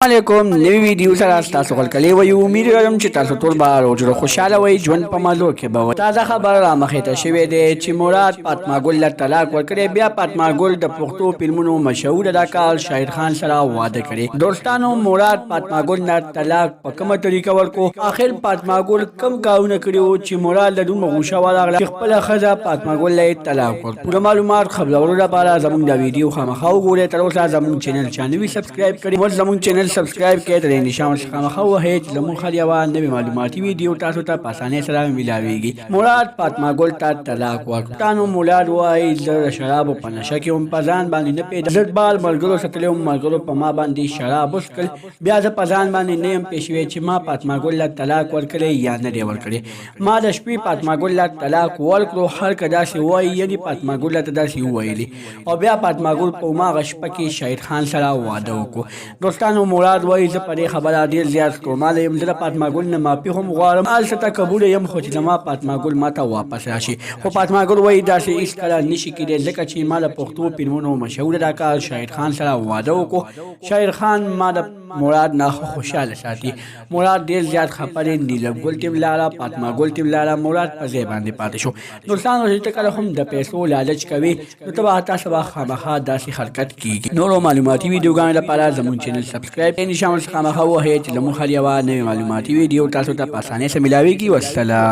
علیکم نوی ویډیو سره تاسو خلکلی وي امید لرم چې تاسو ټول به روز خوشاله وئ ژوند په مزو کې به وئ تازه خبر را مخې ته شوې دی چې مراد فاطمه ګل له طلاق ورکړی بیا فاطمه ګل د پښتو فلمونو مشهور اداکار شاهد خان سره واده کړی دوستانو مراد فاطمه ګل نه طلاق په کومه طریقه ورکو اخر فاطمه ګل کم کارونه کړي چې مراد له دومره غوسه وراغله خپل ښځه فاطمه ګل له طلاق ورکړ پوره معلومات خبرولو لپاره زموږ د ویډیو خامخا وګورئ تر اوسه زموږ چینل چانوي سبسکرایب کړئ ور زموږ چینل سبسکرایب کړئ د نشان څخه خامخا وهئ چې زموږ هر یوه نوې معلوماتي ویډیو تاسو ته په اسانۍ سره ملاویږي مراد فاطمه ګل ته طلاق ورکړ تانو مراد وایي زه د شرابو په نشه کې هم په ځان باندې نه پوهېدم زه بال ملګرو سره تللی وم ملګرو په ما باندې شراب وڅښل بیا زه په ځان باندې نه یم پوه شوی چې ما فاطمه ګل له طلاق ورکړی یا نه دی ورکړی ما د شپې فاطمه ګل له طلاق ورکړو هر که داسې وایي یعنې فاطمه ګل ته داسې وویلي او بیا فاطمه ګل په هماغه شپه کې شاهد خان سره واده وکړو دوستانو مراد وایي زه په دې خبره ډېر زیات ستومانه یم زه د فاطمه ګل نه معافي هم غواړم هلته ته قبوله یم خو چې زما فاطمه ګل ما ته واپس راشي خو فاطمه ګل وایي داسې هېڅکله نشي کېدی ځکه چې ما د پښتو فلمونو مشهور اداکار شاهد خان سره واده وکړو شاهد خان ما د مراد نه خوشحاله ساتي مراد ډېر زیات خفه دی نیلم ګل ته ولاړه فاطمه ګل ته ولاړه مراد په ځای باندې پاتې شو دوستانو چې ته کله هم د پیسو لالچ کوي نو ته به تاسو به خامخا داسې حرکت کېږي نورو معلوماتي ویډیوګانو لپاره زموږ چینل سبسکرایب کړئ نشان څخه خامخا وهئ چې زموږ هر یوه نوې معلوماتي ویډیو تاسو ته په اسانۍ سره ملاویږي والسلام